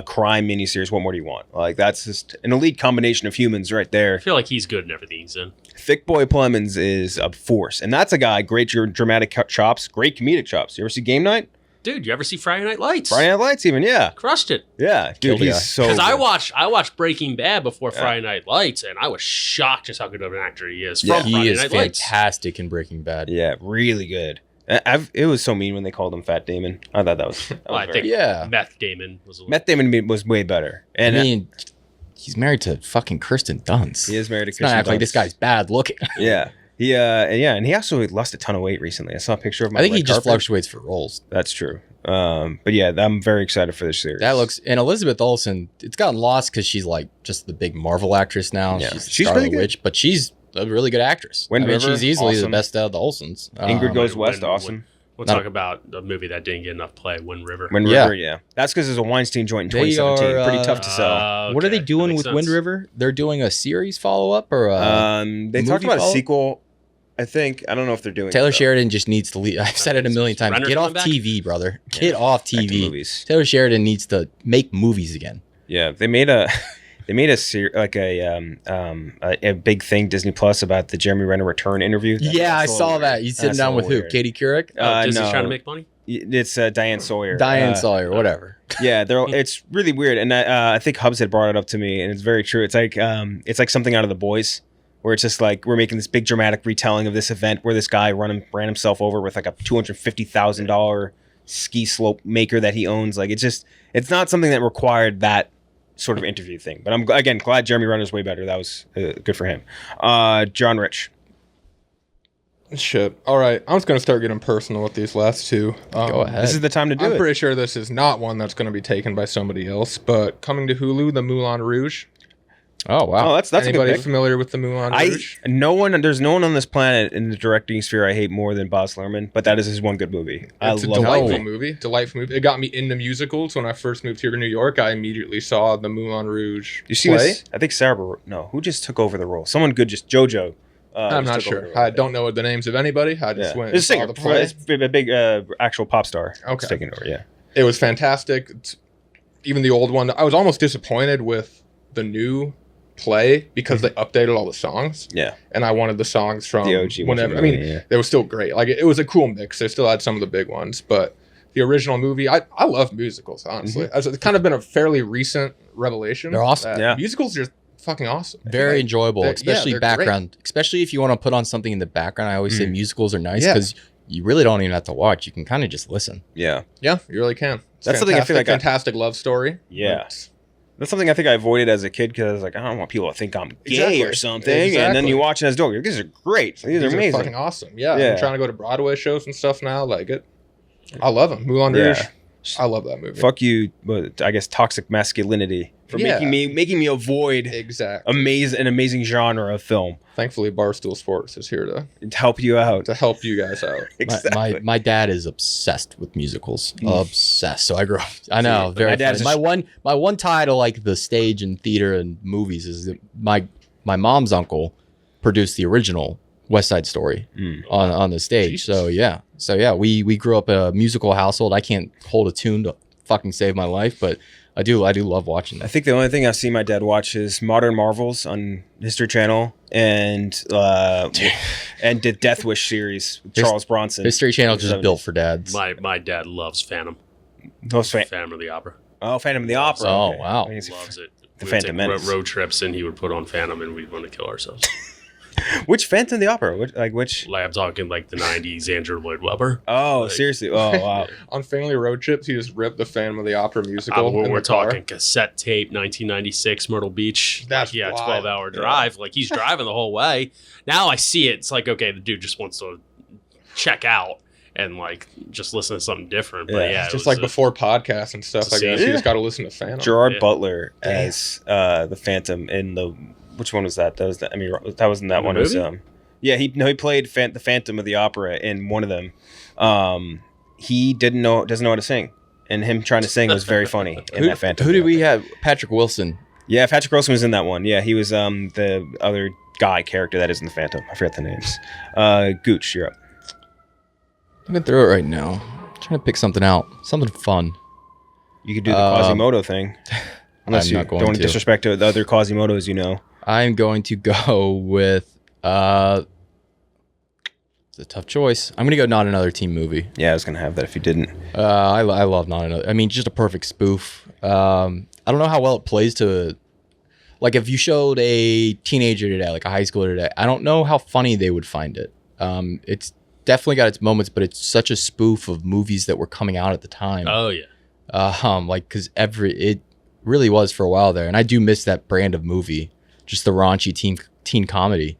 crime miniseries. What more do you want? Like that's just an elite combination of humans right I there. feel like he's good in everything he's in. Thick Boy Plemons is a force, and that's a guy great dramatic chops, great comedic chops. You ever see Game Night? Dude, you ever see Friday Night Lights? Friday Night Lights, even Crushed it. yeah, dude, Killed the guy. he's so. Because I good. watched Breaking Bad before Friday Night Lights, and I was shocked just how good of an actor he is. Yeah. From He Friday is Night Lights. fantastic in Breaking Bad. Yeah, really good. It was so mean when they called him Fat Damon. I thought that was. Well, I think Yeah. Meth Damon was a little. Meth Damon was way better, and I mean, he's married to fucking Kirsten Dunst. he is married to Let's not Kirsten act like Dunst. this guy's bad looking. Yeah. And he also lost a ton of weight recently. I saw a picture of him. I think on he the just red carpet. fluctuates for roles. That's true. But yeah, I'm very excited for this series. That looks, and Elizabeth Olsen, it's gotten lost because she's like just the big Marvel actress now. Yeah. She's She's Scarlet really good. Witch, but she's a really good actress. Wind River, she's easily awesome. the best out of the Olsens. Ingrid Goes When- West, awesome. We'll Not- talk about a movie that didn't get enough play, Wind River. Wind Yeah. River, yeah. That's because there's a Weinstein joint in They 2017. are, Pretty tough to sell. What are Okay, they that doing makes with Wind sense. River? They're doing a series follow up or They talked movie about a follow-up? sequel. I think. I don't know if they're doing Taylor it, though. Sheridan just needs to leave. I've said it a million times. Renner Get off coming back? TV, brother. Get off Back to TV. movies. Taylor Sheridan needs to make movies again. Yeah, they made a a big thing Disney Plus about the Jeremy Renner return interview. Yeah, I That's a saw little that. weird. You sitting That's down a with little who? weird. Katie Couric? Disney's No. trying to make money? It's Diane Sawyer. Diane Sawyer, whatever. Yeah, it's really weird, and I think Hubs had brought it up to me, and it's very true. It's like something out of The Boys, where it's just like we're making this big dramatic retelling of this event where this guy ran himself over with like a $250,000 ski slope maker that he owns. Like it's not something that required that sort of interview thing. But I'm again glad Jeremy Renner's way better. That was good for him. John Rich. Shit. All right. I'm just going to start getting personal with these last two. Go ahead. This is the time to do I'm it. pretty sure this is not one that's going to be taken by somebody else, but coming to Hulu, the Moulin Rouge. Oh, wow. Oh, that's a good Anybody pick. familiar with the Moulin Rouge? There's no one on this planet in the directing sphere I hate more than Baz Luhrmann, but that is his one good movie. It's a love delightful that movie. Delightful movie. It got me into musicals when I first moved here to New York. I immediately saw the Moulin Rouge You see play. this? I think Sarah. No, who just took over the role? Someone good. Just JoJo. I'm not sure. I don't know the names of anybody. I just went and saw the play. It's a big actual pop star. Okay. Taking over, yeah. It was fantastic. Even the old one. I was almost disappointed with the new play because they updated all the songs. Yeah. And I wanted the songs from the OG whenever. I mean, they were still great. Like, it was a cool mix. They still had some of the big ones, but the original movie, I love musicals, honestly. It's kind of been a fairly recent revelation. They're awesome. Yeah. Musicals are fucking awesome. Very enjoyable, they're especially background. Especially if you want to put on something in the background. I always say musicals are nice because you really don't even have to watch. You can kind of just listen. Yeah. Yeah, you really can. That's something I feel like fantastic love story. Yeah. That's something I think I avoided as a kid because I was like, I don't want people to think I'm gay or something. Exactly. And then you watch it as a dog. These are great. These are amazing. Fucking awesome. Yeah. I'm trying to go to Broadway shows and stuff now. Like it. I love them. Moulin Rouge. I love that movie. Fuck you, but I guess toxic masculinity for making me avoid an amazing genre of film. Thankfully, Barstool Sports is here to help you out. To help you guys out. Exactly. My dad is obsessed with musicals. Obsessed. So I grew up. I know. Very. My one tie to like the stage and theater and movies is that my mom's uncle produced the original West Side Story on the stage. Jesus. So yeah, we grew up a musical household. I can't hold a tune to fucking save my life, but I do love watching them. I think the only thing I've seen my dad watch is Modern Marvels on History Channel and the Death Wish series with Charles Bronson. History Channel just built for dads. My dad loves Phantom. Phantom of the Opera. Oh, Phantom of the Opera. Oh, okay. wow. Loves it. The Phantom Menace. Road trips and he would put on Phantom and we'd want to kill ourselves. Which Phantom of the Opera? Which? Like I'm talking like the 90s Andrew Lloyd Webber. Oh, seriously? Oh, wow. On family road trips, he just ripped the Phantom of the Opera musical. We're talking cassette tape, 1996, Myrtle Beach. That's 12-hour drive. Like he's driving the whole way. Now I see it. It's like, okay, the dude just wants to check out and like just listen to something different. But it's just like before podcasts and stuff. I guess you just got to listen to Phantom. Gerard Butler as the Phantom in the. Which one was that? That wasn't that one. It was, he played the Phantom of the Opera in one of them. He doesn't know how to sing, and him trying to sing was very funny in that Phantom. Who did we have? Patrick Wilson. Yeah, Patrick Wilson was in that one. Yeah, he was the other guy character that is in the Phantom. I forget the names. Gooch, you're up. I'm gonna throw it right now. I'm trying to pick something out, something fun. You could do the Quasimodo thing, unless you don't want to disrespect the other Quasimodos, you know. I'm going to go with it's a tough choice. I'm going to go Not Another Teen Movie. Yeah, I was going to have that if you didn't. I love Not Another. I mean, just a perfect spoof. I don't know how well it plays to, like, if you showed a teenager today, like a high schooler today, I don't know how funny they would find it. It's definitely got its moments, but it's such a spoof of movies that were coming out at the time. Oh yeah. Like, because it really was for a while there, and I do miss that brand of movie. Just the raunchy teen comedy,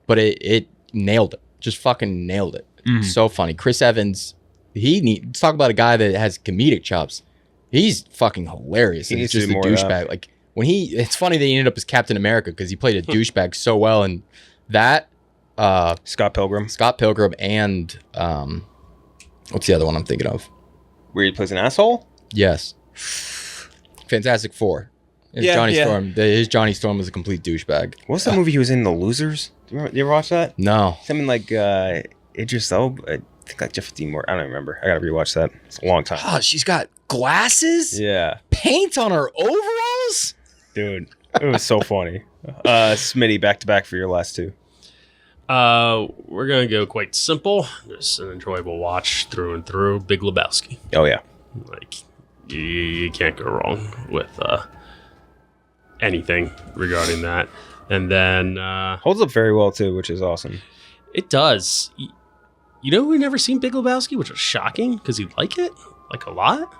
but it nailed it. Just fucking nailed it. Mm-hmm. So funny. Chris Evans, let's talk about a guy that has comedic chops. He's fucking hilarious. He's just a douchebag. Like it's funny that he ended up as Captain America because he played a douchebag so well. And that Scott Pilgrim, and what's the other one I'm thinking of? Where he plays an asshole. Yes. Fantastic Four. Johnny Storm. His Johnny Storm was a complete douchebag. What's that movie he was in? The Losers? Do you ever watch that? No. Something like Idris Elba. I think like Jeff Dean Moore. I don't remember. I gotta rewatch that. It's a long time. Oh, she's got glasses. Yeah. Paint on her overalls. Dude, it was so funny. Smitty, back to back for your last two. We're gonna go quite simple. Just an enjoyable watch through and through. Big Lebowski. Oh yeah. Like you can't go wrong with anything regarding that. And then holds up very well too, which is awesome. It does. You know who never seen Big Lebowski, which was shocking because he'd like it like a lot?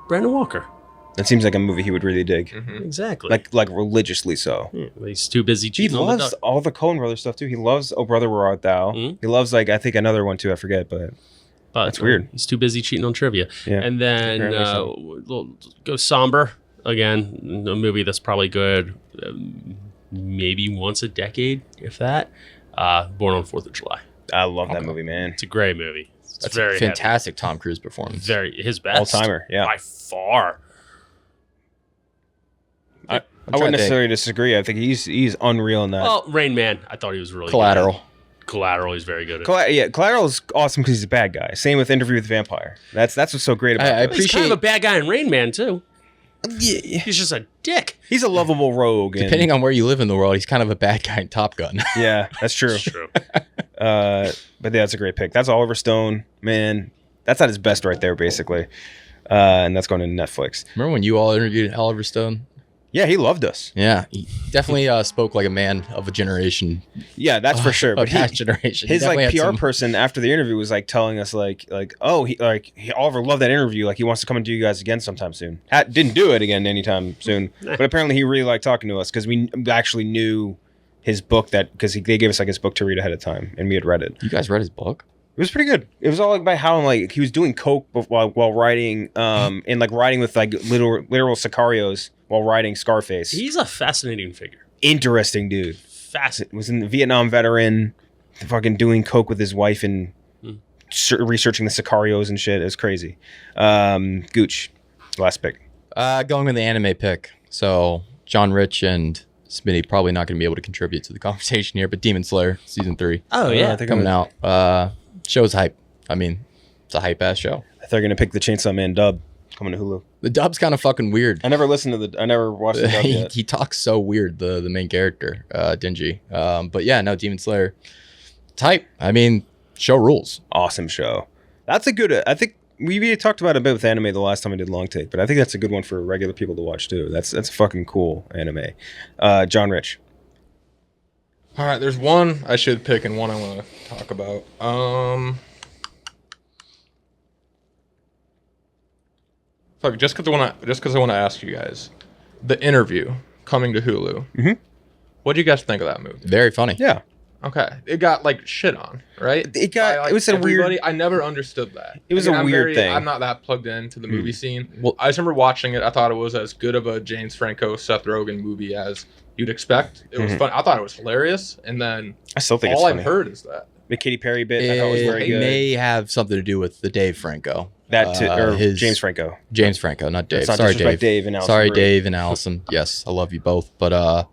Brandon Walker. That seems like a movie he would really dig. Mm-hmm. Exactly. Like religiously so. Yeah, he's too busy cheating. He loves all the Coen Brothers stuff too. He loves Oh Brother Where Art Thou. Mm-hmm. He loves I think another one too. I forget, but that's weird. He's too busy cheating on trivia. Yeah. And then we'll go somber. Again, a movie that's probably good maybe once a decade, if that. Born on 4th of July. I love that movie, man. It's a great movie. That's very fantastic Tom Cruise performance. His best. All-timer, yeah. By far. I wouldn't necessarily disagree. I think he's unreal in that. Well, Rain Man, I thought he was really Collateral. good. Collateral, he's very good at. Yeah, Collateral is awesome because he's a bad guy. Same with Interview with the Vampire. That's what's so great about it. He's kind of a bad guy in Rain Man too. Yeah. He's just a dick. He's a lovable rogue. Depending on where you live in the world, he's kind of a bad guy in Top Gun. Yeah, that's true. That's true. But yeah, that's a great pick. That's Oliver Stone, man. That's at his best right there, basically. And that's going to Netflix. Remember when you all interviewed Oliver Stone? Yeah, he loved us. Yeah, he definitely spoke like a man of a generation. Yeah, that's for sure. But that generation. His like PR person after the interview was like telling us Oliver loved that interview. Like he wants to come and do you guys again sometime soon. Didn't do it again anytime soon, but apparently he really liked talking to us because we actually knew his book because they gave us like his book to read ahead of time and we had read it. You guys read his book? It was pretty good. It was all like about how like he was doing coke while writing, and like writing with like literal sicarios while writing Scarface. He's a fascinating figure. Interesting dude. Fascinating. Was a Vietnam veteran, fucking doing coke with his wife and researching the sicarios and shit. It was crazy. Gooch, last pick. Going with the anime pick. So John Rich and Smitty probably not going to be able to contribute to the conversation here, but Demon Slayer season 3. Oh yeah, I think coming out. Show's hype. I mean, it's a hype ass show. They're gonna pick the Chainsaw Man dub coming to Hulu. The dub's kind of fucking weird. I never watched the dub yet. He talks so weird, the main character, Dingy. But yeah, no, Demon Slayer. It's hype. I mean, show rules. Awesome show. That's a good. I think we talked about it a bit with anime the last time I did Long Take, but I think that's a good one for regular people to watch too. That's a fucking cool anime. John Rich. All right, there's one I should pick and one I want to talk about. Fuck, just because I want to ask you guys, The Interview coming to Hulu. Mm-hmm. What do you guys think of that movie? Very funny. Yeah. Okay, it got like shit on, right? It was a everybody. weird. I never understood that. It was a weird thing. I'm not that plugged into the movie scene. Well- I just remember watching it. I thought it was as good of a James Franco, Seth Rogen movie as you'd expect. It was fun. I thought it was hilarious, and then I still think all it's I've funny. heard is that. The Katy Perry bit I thought was very It good. may have something to do with the Dave Franco. Or his- James Franco. James Franco, not Dave. Let's not Sorry, disrespect Dave. Dave and Allison Sorry, Brie. Dave and Allison. Yes, I love you both, but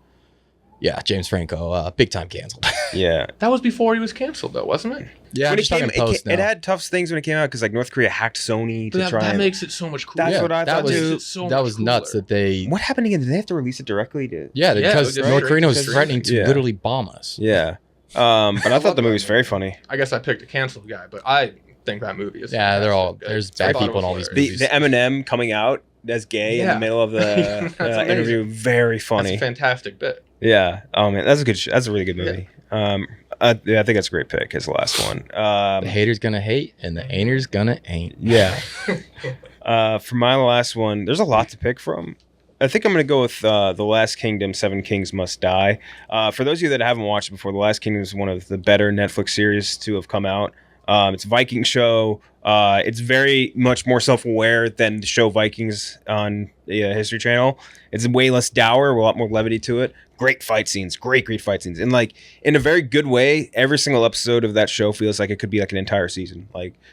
yeah, James Franco, big time canceled. Yeah. That was before he was canceled, though, wasn't it? Yeah, When I'm just talking post now. it had tough things when it came out because like North Korea hacked Sony to But try that and. makes it so much cooler. That's what I that thought was too. It's so that much was nuts cooler. that they. What happened again? Did they have to release it directly? Yeah, because it was North just Korea was straight threatening to Yeah. literally bomb us. Yeah. But I thought love the movie that was very funny. I guess I picked a canceled guy, but I think that movie is. Yeah, they're all- fantastic. there's I bad thought it people in all was these The hilarious. Eminem coming out as gay in the Yeah. middle of the That's amazing. interview, very That's funny. a fantastic bit. Yeah. Oh man, that's a good. That's a really good movie. I think that's a great pick. His last one. The haters gonna hate, and the ain'ters gonna ain't. Yeah. For my last one, there's a lot to pick from. I think I'm going to go with The Last Kingdom, Seven Kings Must Die. For those of you that haven't watched it before, The Last Kingdom is one of the better Netflix series to have come out. It's a Viking show. It's very much more self-aware than the show Vikings on the History Channel. It's way less dour, a lot more levity to it. Great fight scenes, great fight scenes. And like in a very good way, every single episode of that show feels like it could be like an entire season.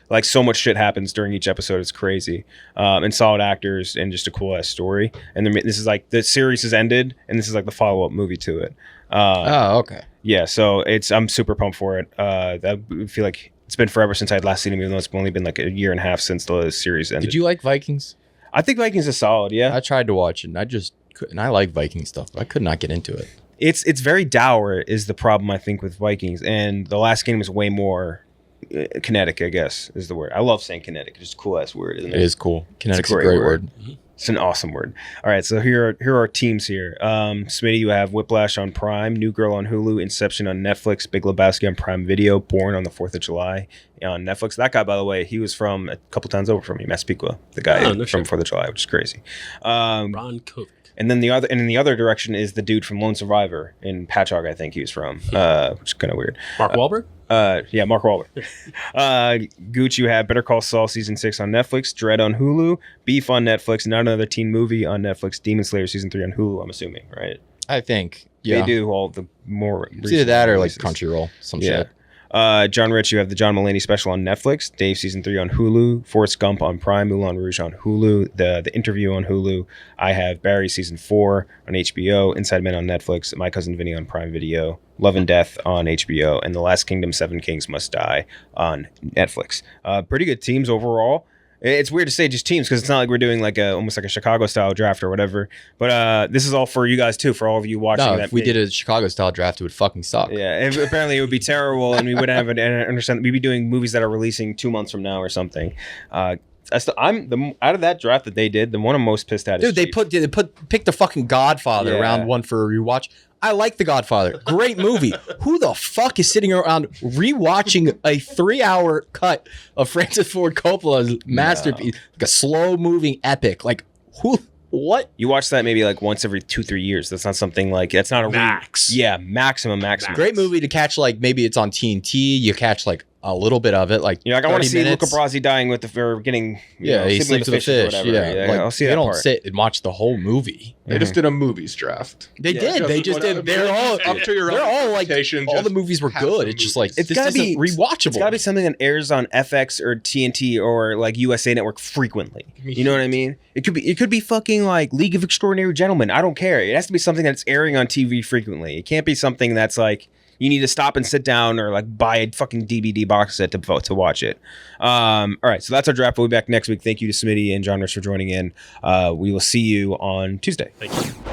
Like so much shit happens during each episode. It's crazy. And solid actors and just a cool ass story. And then this is like the series has ended and this is like the follow-up movie to it. Oh, okay. Yeah, so I'm super pumped for it. I feel like it's been forever since I'd last seen him, even though it's only been like a year and a half since the series ended. Did you like Vikings? I think Vikings is solid, yeah. I tried to watch it, and I just couldn't. I like Viking stuff, but I could not get into it. It's very dour is the problem, I think, with Vikings. And The Last Kingdom is way more kinetic, I guess, is the word. I love saying kinetic. It's just a cool ass word, isn't it? It is cool. Kinetic's a great great word. word. It's an awesome word. All right, so here are our teams here. Smitty, you have Whiplash on Prime, New Girl on Hulu, Inception on Netflix, Big Lebowski on Prime Video, Born on the 4th of July on Netflix. That guy, by the way, he was from a couple towns over from me, Massapequa, the guy Oh, no from shit. 4th of July, which is crazy. Ron Kovic. And then in the other direction is the dude from Lone Survivor in Patchogue, I think he was from, which is kind of weird. Mark Wahlberg? Yeah, Mark Wahlberg. Gooch, you have Better Call Saul Season 6 on Netflix, Dread on Hulu, Beef on Netflix, Not Another Teen Movie on Netflix, Demon Slayer Season 3 on Hulu, I'm assuming, right? I think. Yeah. They do all the more It's either that or like releases. Crunchyroll, some Yeah. shit. John Rich, you have the John Mulaney special on Netflix. Dave season 3 on Hulu. Forrest Gump on Prime. Moulin Rouge on Hulu. The Interview on Hulu. I have Barry season 4 on HBO. Inside Men on Netflix. My Cousin Vinny on Prime Video. Love and Death on HBO. And The Last Kingdom, Seven Kings Must Die on Netflix. Pretty good teams overall. It's weird to say just teams because it's not like we're doing like almost like a Chicago style draft or whatever. But this is all for you guys too, for all of you watching. No, that if we page. did a Chicago style draft, it would fucking suck. Yeah, apparently it would be terrible, and we wouldn't have an understand. We'd be doing movies that are releasing 2 months from now or something. I'm out of that draft that they did, the one I'm most pissed at. Dude, they picked the fucking Godfather Yeah. round 1 for a rewatch. I like The Godfather. Great movie. Who the fuck is sitting around rewatching a 3-hour cut of Francis Ford Coppola's masterpiece, like a slow moving epic? Like who? What? You watch that maybe like once every 2-3 years. That's not something like that's not a Max. Yeah, maximum. Great movie to catch. Like maybe it's on TNT. You catch like a little bit of it. Like You're like, I want to 30 see Luca minutes. Brasi dying with or getting He sleeps with a fish. or Yeah, whatever. like, I'll see they that don't part. sit and watch the whole movie. They just did a movies draft. They did. They just did. They're all up to your They're own all like interpretation, all the just movies were have good. some It's just like It's this gotta isn't be rewatchable. It's got to be something that airs on FX or TNT or like USA Network frequently. You know what I mean? It could be fucking like League of Extraordinary Gentlemen. I don't care. It has to be something that's airing on TV frequently. It can't be something that's like you need to stop and sit down or like buy a fucking DVD box set to watch it. All right, so that's our draft. We'll be back next week. Thank you to Smitty and John Rich for joining in. We will see you on Tuesday. Thank you.